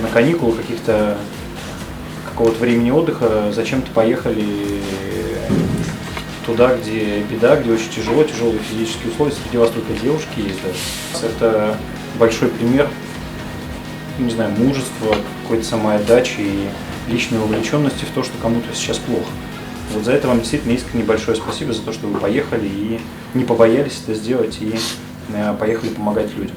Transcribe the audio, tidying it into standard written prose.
на каникулы какого-то времени отдыха зачем-то поехали туда, где беда, где очень тяжелые физические условия, среди вас только девушки есть даже. Это большой пример, не знаю, мужества, какой-то самоотдачи и личной вовлеченности в то, что кому-то сейчас плохо. Вот за это вам действительно искренне большое спасибо за то, что вы поехали и не побоялись это сделать и поехали помогать людям.